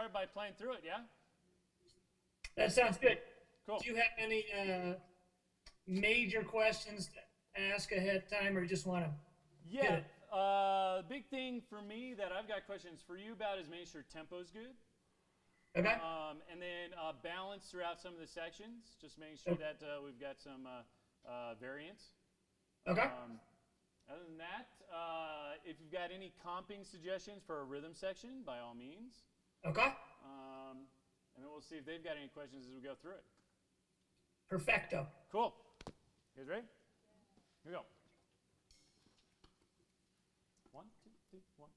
start by playing through it, yeah? That sounds good. Cool. Do you have any major questions to ask ahead of time, or you just want to hit Yeah. it? Big thing for me that I've got questions for you about is making sure tempo's good. Okay. And then balance throughout some of the sections, just making sure that we've got some variance. Okay. Other than that, if you've got any comping suggestions for a rhythm section, by all means. Okay. And then we'll see if they've got any questions as we go through it. Perfecto. Cool. You guys ready? Here we go. 1, 2, 3, 4,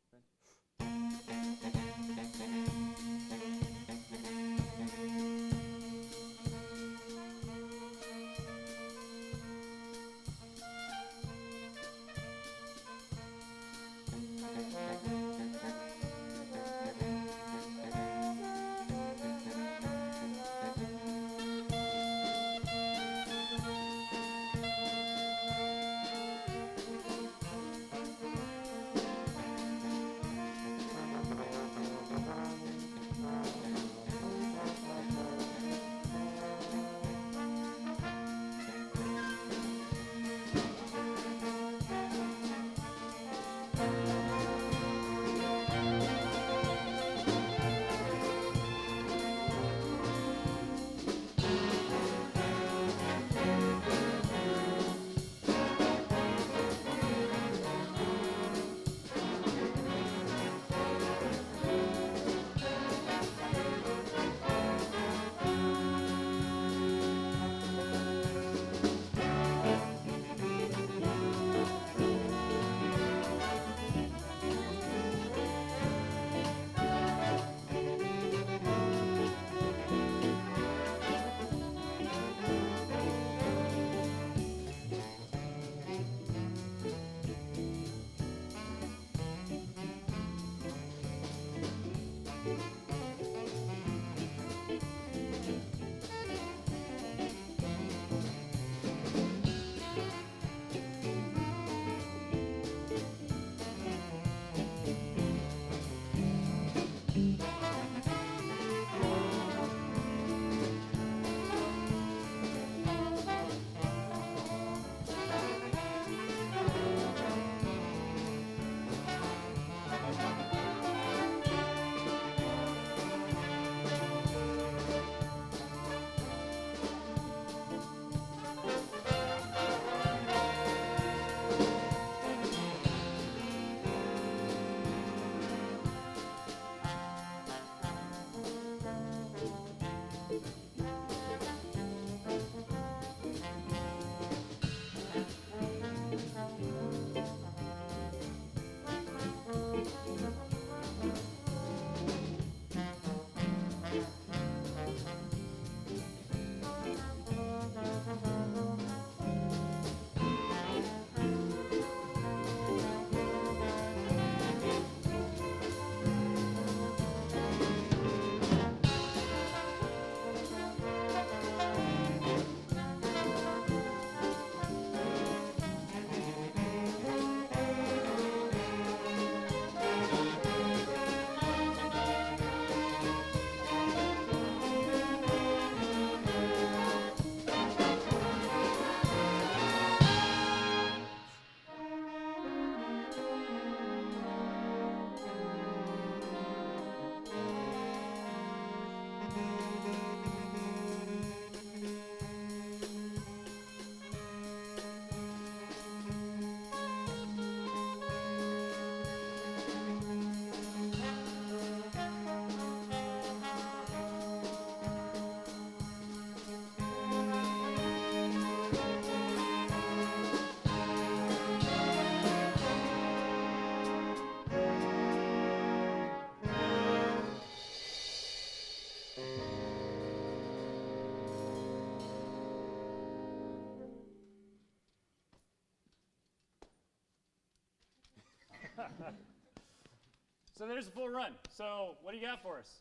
So there's a full run. So what do you got for us?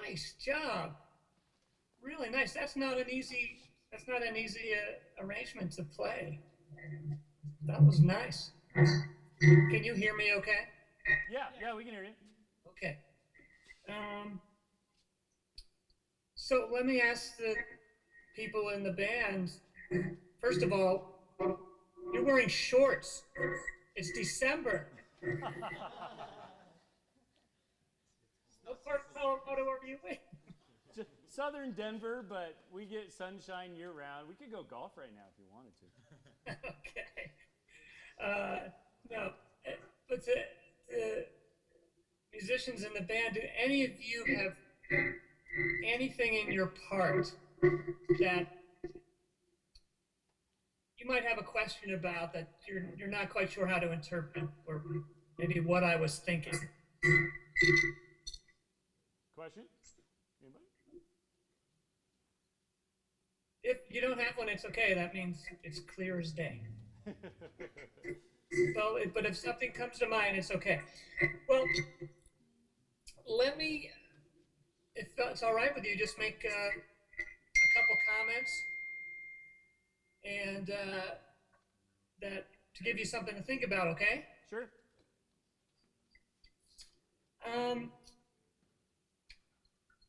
Nice job. Really nice. That's not an easy. That's not an easy arrangement to play. That was nice. Can you hear me? Okay. Yeah, we can hear you. Okay. So let me ask the people in the band, first of all, you're wearing shorts. It's December. What part of Colorado are you in? Just southern Denver, but we get sunshine year round. We could go golf right now if you wanted to. Okay. No, but the musicians in the band, do any of you have anything in your part that you might have a question about that you're not quite sure how to interpret, or maybe what I was thinking? Question? Anybody? If you don't have one, it's okay. That means it's clear as day. Well, but if something comes to mind, it's okay. Well, let me, if it's all right with you, just make a couple comments and that to give you something to think about, okay? Sure.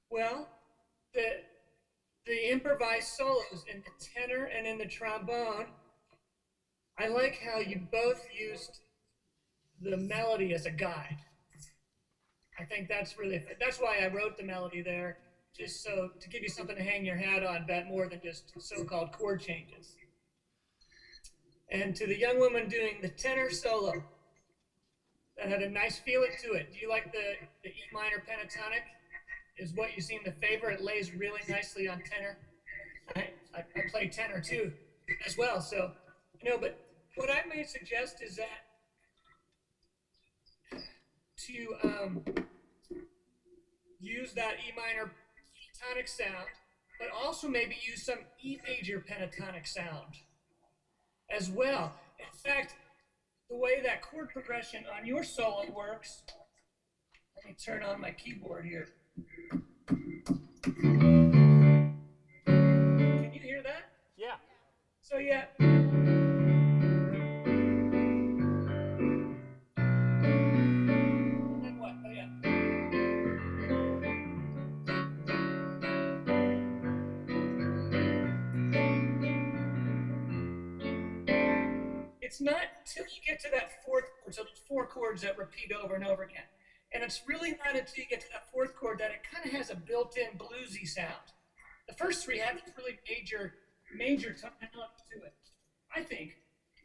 Well, the improvised solos in the tenor and in the trombone, I like how you both used the melody as a guide. I think that's why I wrote the melody there, just so to give you something to hang your hat on, bet more than just so-called chord changes. And to the young woman doing the tenor solo, that had a nice feeling to it. Do you like the E minor pentatonic? Is what you seem to favor. It lays really nicely on tenor. I play tenor too, as well. So, but what I may suggest is that to use that E minor pentatonic sound, but also maybe use some E major pentatonic sound as well. In fact, the way that chord progression on your solo works, let me turn on my keyboard here. Can you hear that? Yeah. So yeah. And then what? Oh yeah. It's not till you get to that fourth chord, so there's four chords that repeat over and over again. And it's really not until you get to that fourth chord that it kind of has a built-in bluesy sound. The first three have this really major tonality to it, I think.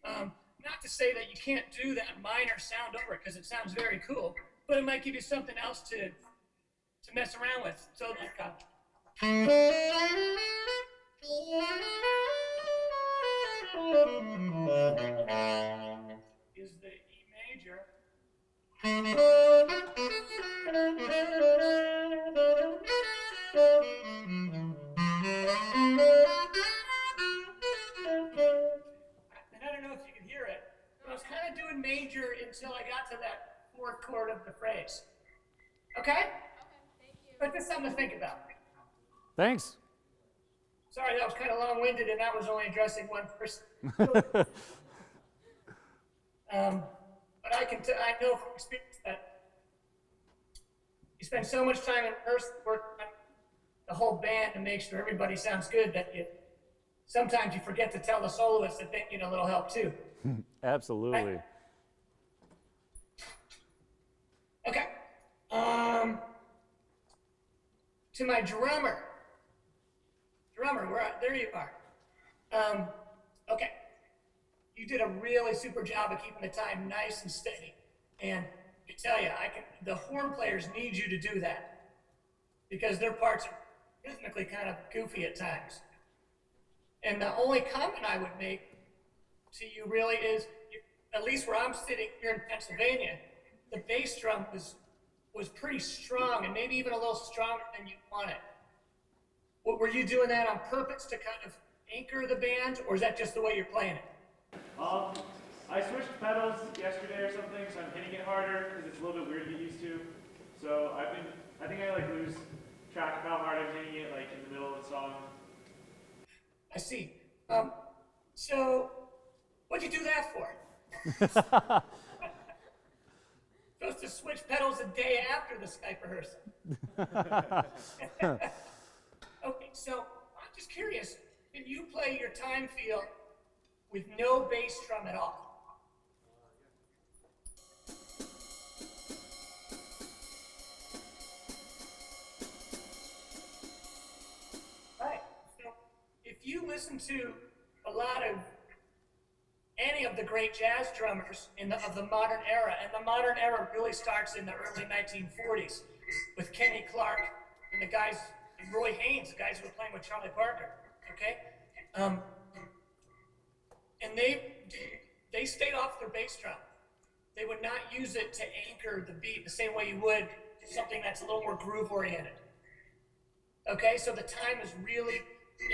Not to say that you can't do that minor sound over it, because it sounds very cool, but it might give you something else to mess around with. So like is the E major. And I don't know if you can hear it, but I was kind of doing major until I got to that fourth chord of the phrase. Okay? Okay, thank you. But just something to think about. Thanks. Sorry, that was kind of long-winded, and that was only addressing one person. But I know from experience that you spend so much time in rehearsal working on the whole band to make sure everybody sounds good that sometimes you forget to tell the soloist that they need a little help too. Absolutely. Right? Okay. To my drummer, there you are. Okay. You did a really super job of keeping the time nice and steady. And I tell you, the horn players need you to do that because their parts are rhythmically kind of goofy at times. And the only comment I would make to you really is, at least where I'm sitting here in Pennsylvania, the bass drum was pretty strong and maybe even a little stronger than you want it. Were you doing that on purpose to kind of anchor the band, or is that just the way you're playing it? I switched pedals yesterday or something, so I'm hitting it harder because it's a little bit weird to get used to. So I think I lose track of how hard I'm hitting it, like in the middle of the song. I see. So what'd you do that for? Supposed to switch pedals a day after the Skype rehearsal. so I'm just curious, can you play your time feel with no bass drum at all? Right. So if you listen to a lot of any of the great jazz drummers of the modern era, and the modern era really starts in the early 1940s with Kenny Clark and the guys, and Roy Haynes, the guys who were playing with Charlie Parker, okay? And they stayed off their bass drum. They would not use it to anchor the beat the same way you would something that's a little more groove oriented. Okay, so the time is really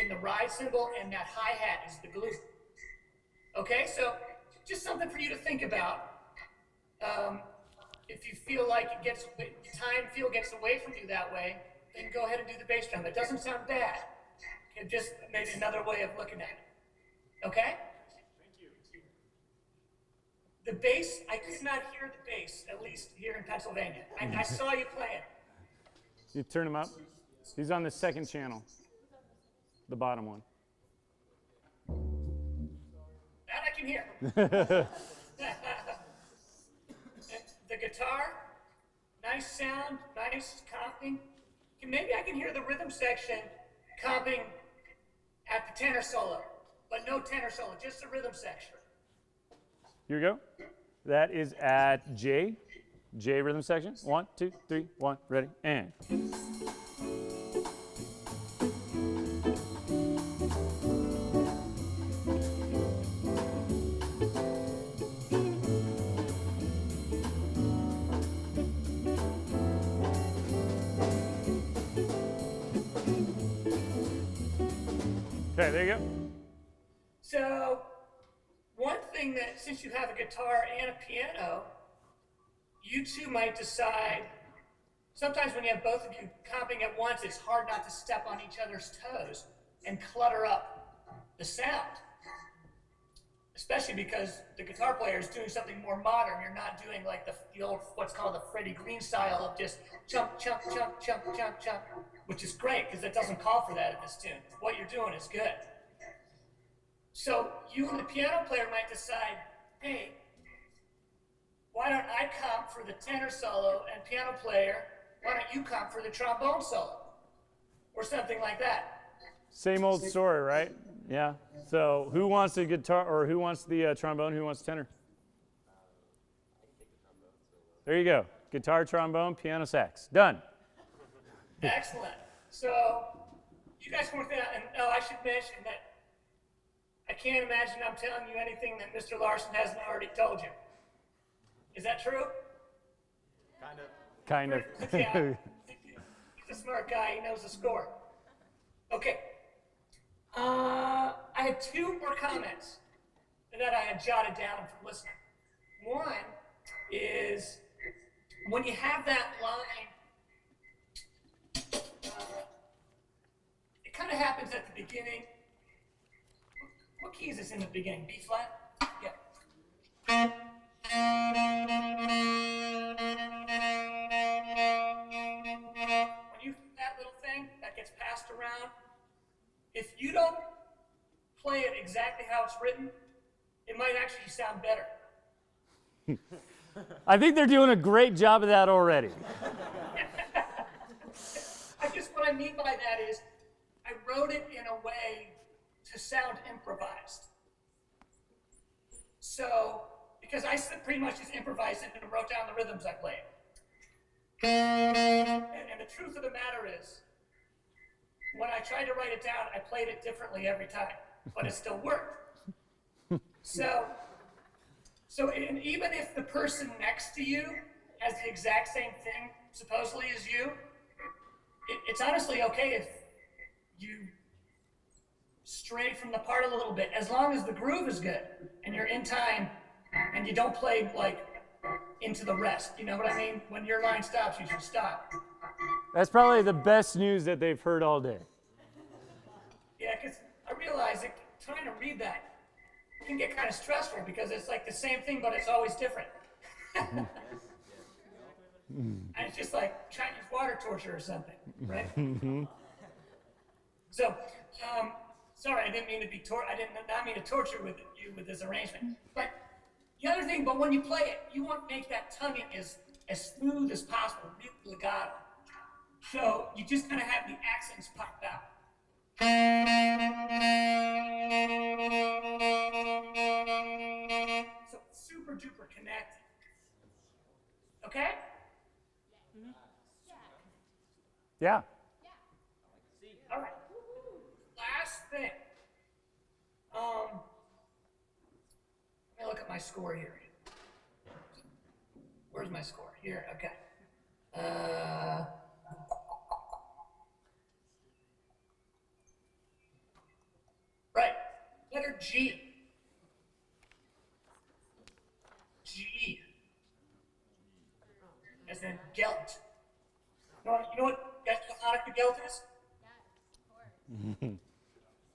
in the ride cymbal, and that hi-hat is the glue. Okay, so just something for you to think about. If you feel like time feel gets away from you that way, then go ahead and do the bass drum. It doesn't sound bad. It's just maybe another way of looking at it. Okay? Thank you. The bass, I could not hear the bass, at least here in Pennsylvania. I saw you playing. You turn him up. He's on the second channel, the bottom one. That I can hear. The guitar, nice sound, nice comping. Maybe I can hear the rhythm section comping at the tenor solo, but no tenor solo, just the rhythm section. Here we go. That is at J rhythm section. 1, 2, 3, 1, ready, and. Okay, there you go. So, one thing that, since you have a guitar and a piano, you two might decide, sometimes when you have both of you comping at once, it's hard not to step on each other's toes and clutter up the sound. Especially because the guitar player is doing something more modern. You're not doing like the old, what's called the Freddie Green style of just chump, chump, chump, chump, chump, chump, which is great because it doesn't call for that in this tune. What you're doing is good. So you and the piano player might decide, hey, why don't I comp for the tenor solo, and piano player, why don't you comp for the trombone solo? Or something like that. Same old story, right? Yeah. So who wants the guitar, or who wants the trombone? Who wants tenor? There you go. Guitar, trombone, piano, sax. Done. Excellent. So you guys can work that out. And I should mention that I can't imagine I'm telling you anything that Mr. Larson hasn't already told you. Is that true? Kind of. Yeah. He's a smart guy. He knows the score. Okay. I had two more comments that I had jotted down from listening. One is when you have that line, it kind of happens at the beginning. What key is this in the beginning? B flat? Yeah. When you that little thing that gets passed around, if you don't play it exactly how it's written, it might actually sound better. I think they're doing a great job of that already. What I mean by that is, I wrote it in a way to sound improvised. So, because I pretty much just improvised it and wrote down the rhythms I played. And the truth of the matter is, when I tried to write it down, I played it differently every time, but it still worked. So even if the person next to you has the exact same thing, supposedly as you, it's honestly okay if you stray from the part a little bit, as long as the groove is good and you're in time and you don't play like into the rest. You know what I mean? When your line stops, you should stop. That's probably the best news that they've heard all day. Yeah, because I realize that trying to read that can get kind of stressful because it's like the same thing, but it's always different. And it's just like Chinese water torture or something, right? So, sorry, I didn't mean to be I did not mean to torture you with this arrangement. But the other thing, but when you play it, you want to make that tongue as smooth as possible, really legato. So you just kind of have the accents pop out. So it's super duper connected. Okay? Yeah. All right. Last thing. Let me look at my score here. Where's my score? Here. Okay. Right. Letter G. G. As in gelt. You know what Hanukkah gelt is?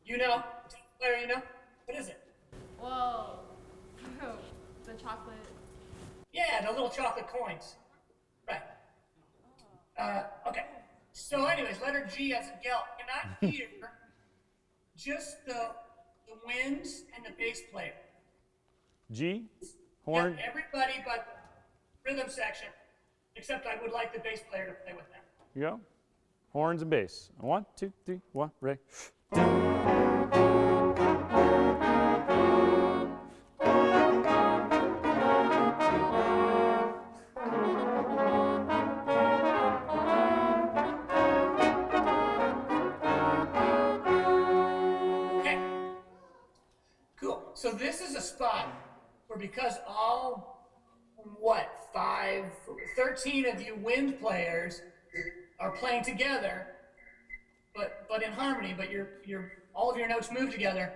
You know? Claire, you know? What is it? Whoa. The chocolate. Yeah, the little chocolate coins. Right. Okay. So anyways, letter G as in gelt. And not here, just the winds and the bass player. G, horn. Yeah, everybody but rhythm section, except I would like the bass player to play with them. You go. Horns and bass. 1, 2, 3, 1, ready. Okay. Cool. So this is a spot where because all 13 of you wind players are playing together, but in harmony, but all of your notes move together,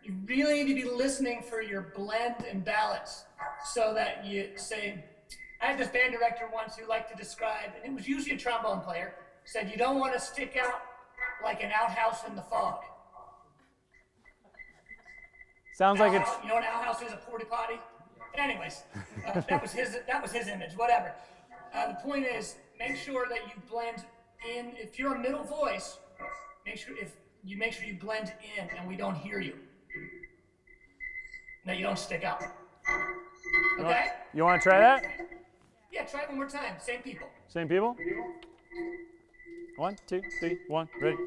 you really need to be listening for your blend and balance so that you say, I had this band director once who liked to describe, and it was usually a trombone player, said you don't want to stick out like an outhouse in the fog. Sounds like it's. You know what an outhouse is, a porta potty? Anyways, that was his image, whatever. The point is, make sure that you blend in. If you're a middle voice, make sure you blend in and we don't hear you. No, you don't stick out. Okay? You want to try that? Yeah, try it one more time. Same people. Same people? 1, 2, 3, 1, ready.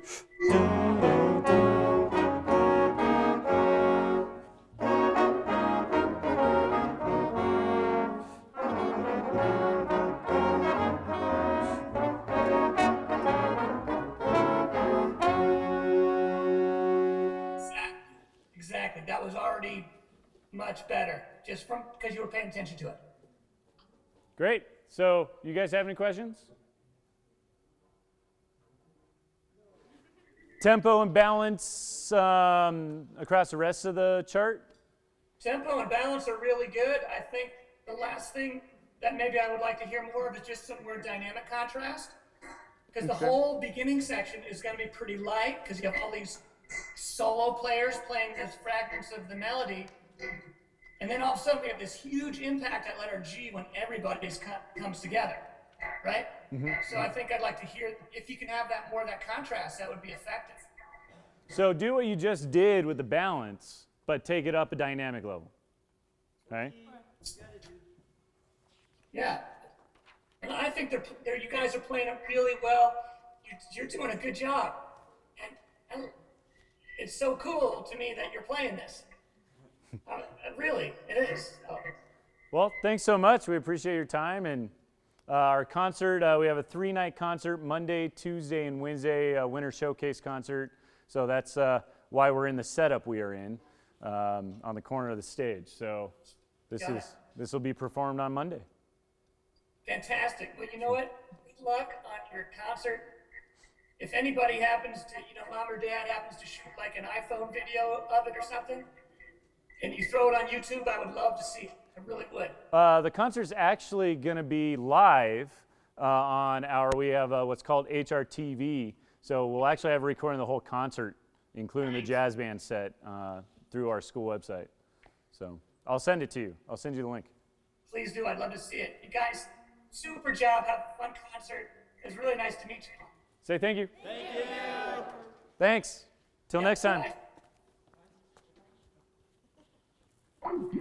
Exactly. That was already much better, just because you were paying attention to it. Great. So, you guys have any questions? Tempo and balance across the rest of the chart? Tempo and balance are really good. I think the last thing that maybe I would like to hear more of is just some more dynamic contrast. Because the whole beginning section is going to be pretty light, because you have all these solo players playing these fragments of the melody. And then all of a sudden we have this huge impact at letter G when everybody comes together, right? So I think I'd like to hear, if you can have more of that contrast, that would be effective. So do what you just did with the balance, but take it up a dynamic level. Okay? Yeah. And I think you guys are playing it really well. You're doing a good job. And it's so cool to me that you're playing this. Really, it is. Well, thanks so much. We appreciate your time. And our concert, we have a 3-night concert, Monday, Tuesday, and Wednesday, a winter showcase concert. So that's why we're in the setup we are in on the corner of the stage. So this will be performed on Monday. Fantastic. Well, you know what? Good luck on your concert. If anybody happens to, mom or dad happens to shoot like an iPhone video of it or something, and you throw it on YouTube, I would love to see it. I really would. The concert's actually going to be live we have what's called HRTV. So we'll actually have a recording of the whole concert, including the jazz band set through our school website. So I'll send it to you. I'll send you the link. Please do. I'd love to see it. You guys, super job. Have a fun concert. It was really nice to meet you. Say thank you. Thank you. Thanks. Till Yeah, next time. bye.